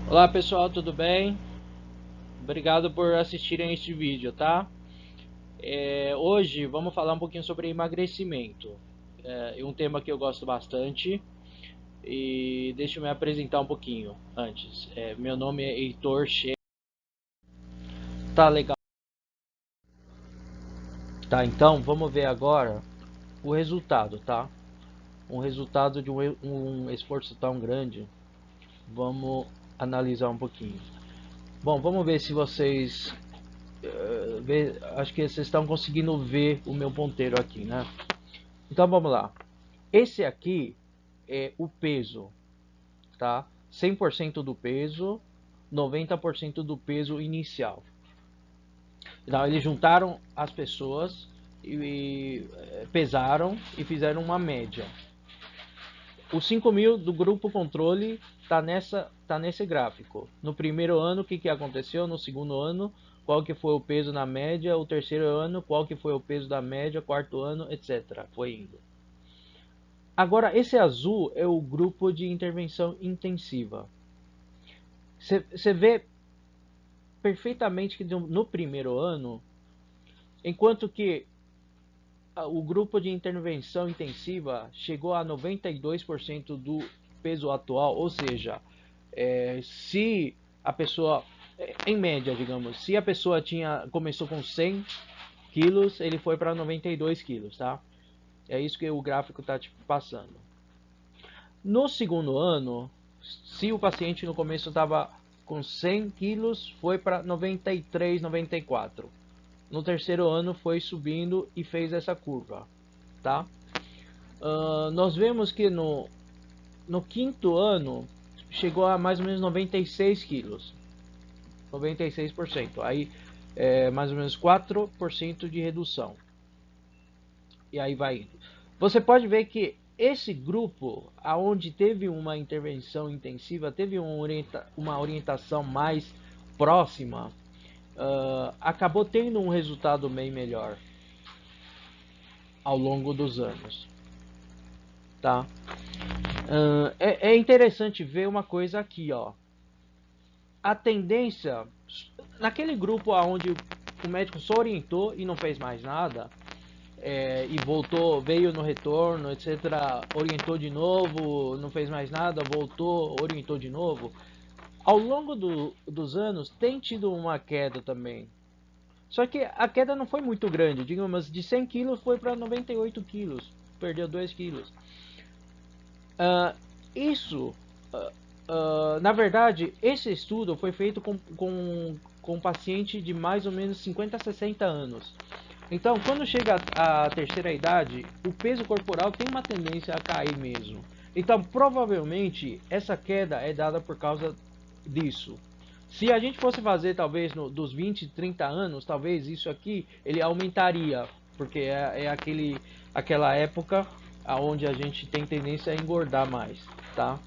Olá pessoal, tudo bem? Obrigado por assistirem este vídeo, tá? Hoje vamos falar um pouquinho sobre emagrecimento. É um tema que eu gosto bastante e deixa eu me apresentar um pouquinho antes. Meu nome é Heitor Che. Tá legal? Tá, então vamos ver agora o resultado, tá? Um resultado de um esforço tão grande. Vamos analisar um pouquinho. Bom, vamos ver se vocês acho que vocês estão conseguindo ver o meu ponteiro aqui, né? Então vamos lá. Esse aqui é o peso, tá? 100% do peso, 90% do peso inicial. Então eles juntaram as pessoas e pesaram e fizeram uma média. Os 5.000 do grupo controle tá nesse gráfico. No primeiro ano, o que aconteceu? No segundo ano, qual que foi o peso na média? O terceiro ano, qual que foi o peso da média? Quarto ano, etc. Foi indo. Agora, esse azul é o grupo de intervenção intensiva. Você vê perfeitamente que no primeiro ano, enquanto que o grupo de intervenção intensiva chegou a 92% do peso atual, ou seja, se a pessoa, em média, digamos, se a pessoa começou com 100 quilos, ele foi para 92 quilos, tá? É isso que o gráfico está te passando. No segundo ano, se o paciente no começo estava com 100 quilos, foi para 93, 94. No terceiro ano foi subindo e fez essa curva, tá? Nós vemos que no quinto ano chegou a mais ou menos 96 quilos, 96%. Aí mais ou menos 4% de redução. E aí vai indo. Você pode ver que esse grupo, aonde teve uma intervenção intensiva, teve uma orientação mais próxima, acabou tendo um resultado bem melhor ao longo dos anos, tá? É interessante ver uma coisa aqui, ó. A tendência naquele grupo onde o médico só orientou e não fez mais nada, e voltou, veio no retorno, etc., orientou de novo, não fez mais nada, voltou, orientou de novo. Ao longo dos anos tem tido uma queda também. Só que a queda não foi muito grande, digamos, de 100 quilos foi para 98 quilos, perdeu 2 quilos. Isso, na verdade, esse estudo foi feito com um paciente de mais ou menos 50 a 60 anos. Então, quando chega à terceira idade, o peso corporal tem uma tendência a cair mesmo. Então, provavelmente, essa queda é dada por causa disso. Se a gente fosse fazer, talvez, dos 20, 30 anos, talvez isso aqui, ele aumentaria. Porque aquela época onde a gente tem tendência a engordar mais, tá?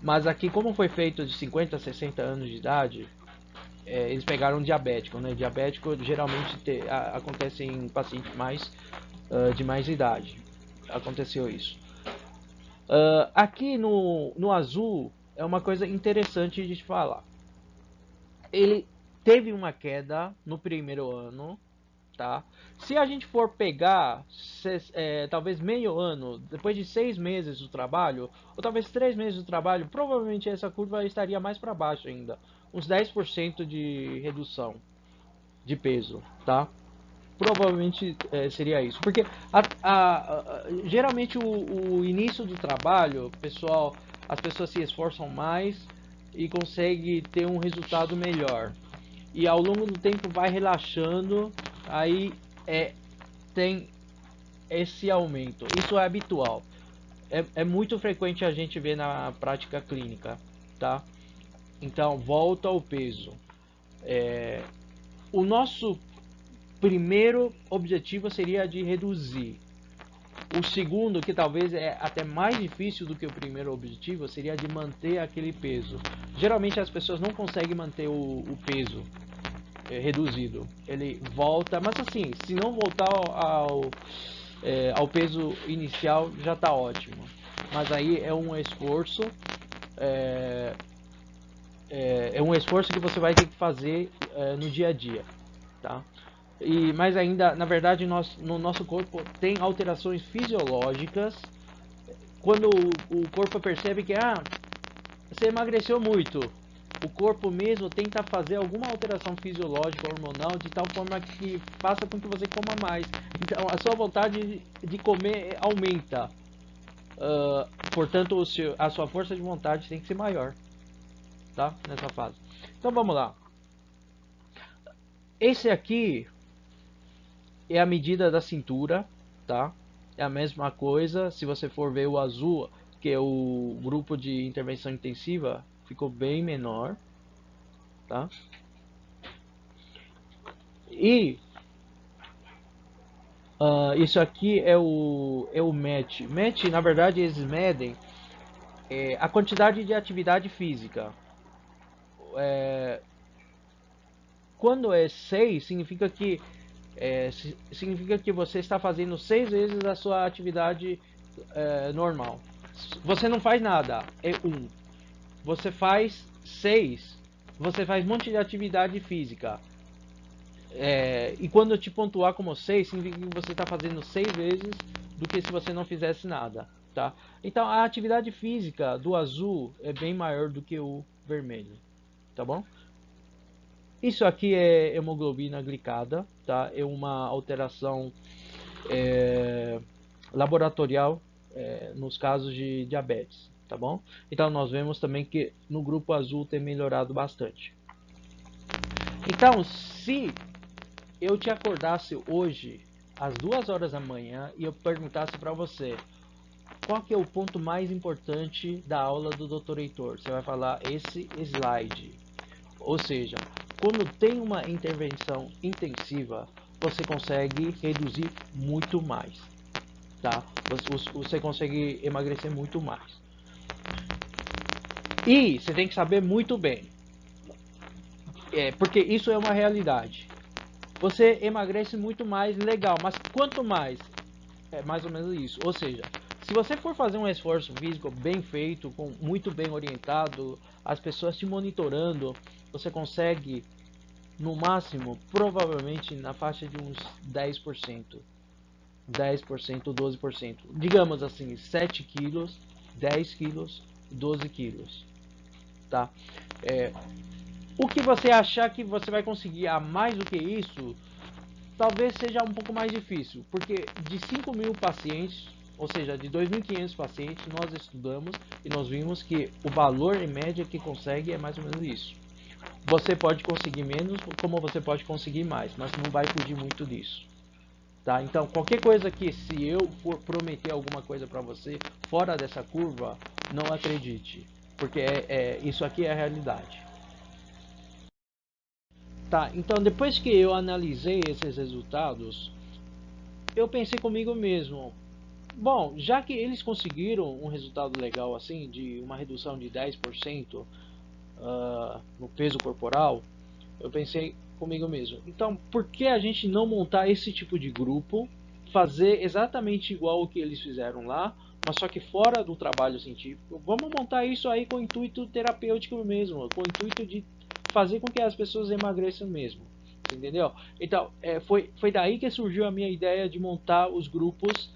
Mas aqui, como foi feito de 50 a 60 anos de idade, eles pegaram um diabético, né? Diabético geralmente acontece em pacientes de mais idade. Aconteceu isso. Aqui no azul é uma coisa interessante de falar. Ele teve uma queda no primeiro ano, tá? Se a gente for pegar talvez meio ano, depois de 6 meses do trabalho, ou talvez 3 meses do trabalho, provavelmente essa curva estaria mais para baixo ainda, uns 10% de redução de peso, tá? Provavelmente seria isso, porque geralmente o início do trabalho, pessoal, as pessoas se esforçam mais e conseguem ter um resultado melhor. E ao longo do tempo vai relaxando, aí tem esse aumento. Isso é habitual. É muito frequente a gente ver na prática clínica, tá? Então, volta ao peso. O nosso primeiro objetivo seria de reduzir. O segundo, que talvez é até mais difícil do que o primeiro objetivo, seria de manter aquele peso. Geralmente as pessoas não conseguem manter o peso reduzido. Ele volta, mas assim, se não voltar ao peso inicial, já está ótimo. Mas aí é um esforço, é, é um esforço que você vai ter que fazer no dia a dia, tá? E mais ainda, na verdade, no nosso corpo tem alterações fisiológicas quando o corpo percebe que você emagreceu muito. O corpo mesmo tenta fazer alguma alteração fisiológica, hormonal, de tal forma que faça com que você coma mais. Então, a sua vontade de comer aumenta. Portanto, a sua força de vontade tem que ser maior, tá? Nessa fase. Então, vamos lá. Esse aqui é a medida da cintura, tá? É a mesma coisa. Se você for ver o azul, que é o grupo de intervenção intensiva, ficou bem menor, tá? E isso aqui é o MET. MET, na verdade, eles medem a quantidade de atividade física. Quando é 6, significa que você está fazendo 6 vezes a sua atividade normal. Você não faz nada, é 1. Você faz 6, você faz um monte de atividade física. E quando eu te pontuar como 6, significa que você está fazendo 6 vezes do que se você não fizesse nada, tá? Então a atividade física do azul é bem maior do que o vermelho, tá bom? Isso aqui é hemoglobina glicada, tá? É uma alteração laboratorial nos casos de diabetes, tá bom? Então nós vemos também que no grupo azul tem melhorado bastante. Então, se eu te acordasse hoje às 2 horas da manhã e eu perguntasse para você qual que é o ponto mais importante da aula do Dr. Heitor, você vai falar esse slide. Ou seja, quando tem uma intervenção intensiva, você consegue reduzir muito mais, tá? Você consegue emagrecer muito mais. E você tem que saber muito bem, porque isso é uma realidade. Você emagrece muito mais, legal, mas quanto mais? É mais ou menos isso. Ou seja, se você for fazer um esforço físico bem feito, muito bem orientado, as pessoas te monitorando, você consegue, no máximo, provavelmente na faixa de uns 10%. 10%, 12%. Digamos assim, 7 quilos, 10 quilos, 12 quilos. Tá? O que você achar que você vai conseguir a mais do que isso, talvez seja um pouco mais difícil, porque de 5.000 pacientes, ou seja, de 2.500 pacientes, nós estudamos e nós vimos que o valor em média que consegue é mais ou menos isso. Você pode conseguir menos, como você pode conseguir mais, mas não vai fugir muito disso. Tá? Então, qualquer coisa que, se eu for prometer alguma coisa para você fora dessa curva, não acredite, porque isso aqui é a realidade. Tá, então depois que eu analisei esses resultados, eu pensei comigo mesmo, bom, já que eles conseguiram um resultado legal assim, de uma redução de 10% no peso corporal, eu pensei comigo mesmo, então por que a gente não montar esse tipo de grupo, fazer exatamente igual o que eles fizeram lá, mas só que fora do trabalho científico? Vamos montar isso aí com o intuito terapêutico mesmo, com o intuito de fazer com que as pessoas emagreçam mesmo, entendeu? Então, foi daí que surgiu a minha ideia de montar os grupos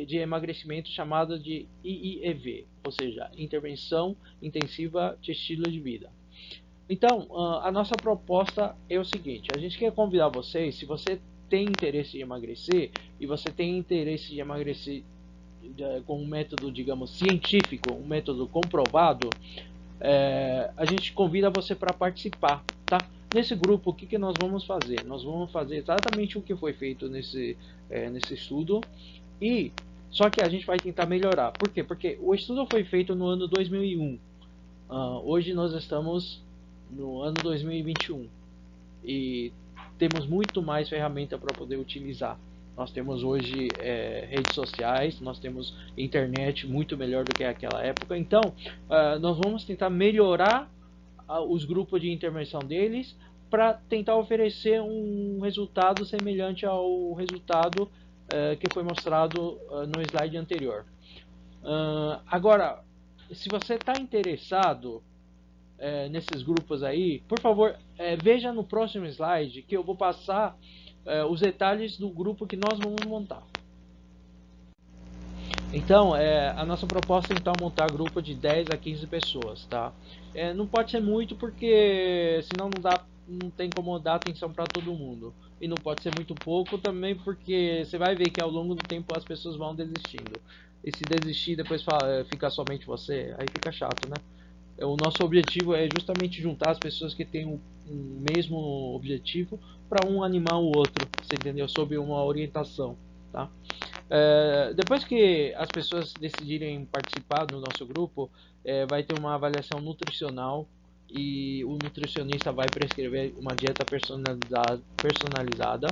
de emagrecimento chamado de IIEV, ou seja, Intervenção Intensiva de Estilo de Vida. Então, a nossa proposta é o seguinte, a gente quer convidar vocês, se você tem interesse em emagrecer, e você tem interesse em emagrecer com um método, digamos, científico, um método comprovado, a gente convida você para participar, tá? Nesse grupo, o que nós vamos fazer? Nós vamos fazer exatamente o que foi feito nesse estudo, e só que a gente vai tentar melhorar. Por quê? Porque o estudo foi feito no ano 2001. Hoje nós estamos no ano 2021 e temos muito mais ferramenta para poder utilizar. Nós temos hoje redes sociais, nós temos internet muito melhor do que aquela época. Então, nós vamos tentar melhorar os grupos de intervenção deles para tentar oferecer um resultado semelhante ao resultado que foi mostrado no slide anterior. Agora, se você está interessado, nesses grupos aí, por favor, veja no próximo slide que eu vou passar os detalhes do grupo que nós vamos montar. Então, a nossa proposta então é montar grupo de 10 a 15 pessoas, tá? Não pode ser muito porque senão não tem como dar atenção para todo mundo. E não pode ser muito pouco também porque você vai ver que ao longo do tempo as pessoas vão desistindo. E se desistir depois fica somente você, aí fica chato, né? O nosso objetivo é justamente juntar as pessoas que têm o mesmo objetivo para um animar o outro, você entendeu? Sob uma orientação, tá? Depois que as pessoas decidirem participar do nosso grupo, vai ter uma avaliação nutricional e o nutricionista vai prescrever uma dieta personalizada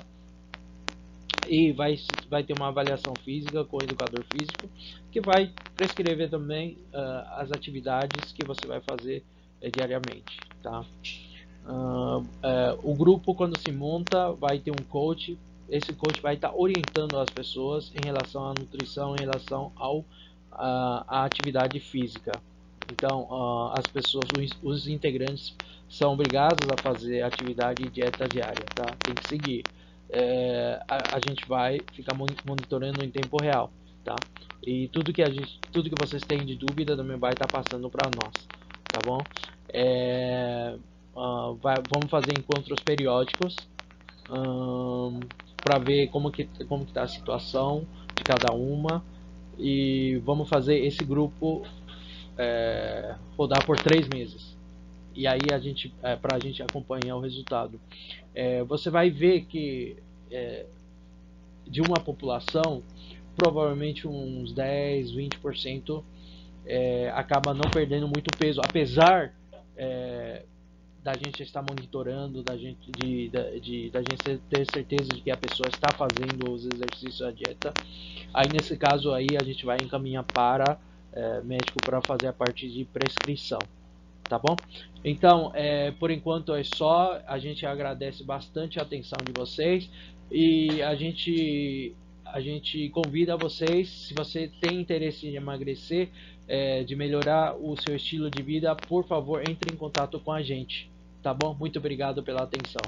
e vai ter uma avaliação física com o educador físico que vai prescrever também as atividades que você vai fazer diariamente, tá? O grupo, quando se monta, vai ter um coach. Esse coach vai estar orientando as pessoas em relação à nutrição, em relação à atividade física. Então, as pessoas, os integrantes são obrigados a fazer atividade e dieta diária, tá? Tem que seguir. A gente vai ficar monitorando em tempo real, tá? E tudo que vocês têm de dúvida também vai estar passando para nós, tá bom? Vamos fazer encontros periódicos para ver como que está a situação de cada uma e vamos fazer esse grupo rodar por 3 meses e aí para a gente acompanhar o resultado. Você vai ver que de uma população provavelmente uns 10, 20% acaba não perdendo muito peso, apesar da gente estar monitorando, da gente ter certeza de que a pessoa está fazendo os exercícios, a dieta. Aí nesse caso aí a gente vai encaminhar para médico para fazer a parte de prescrição, tá bom? Então, por enquanto é só. A gente agradece bastante a atenção de vocês e a gente convida vocês, se você tem interesse em emagrecer, de melhorar o seu estilo de vida, por favor, entre em contato com a gente, tá bom? Muito obrigado pela atenção.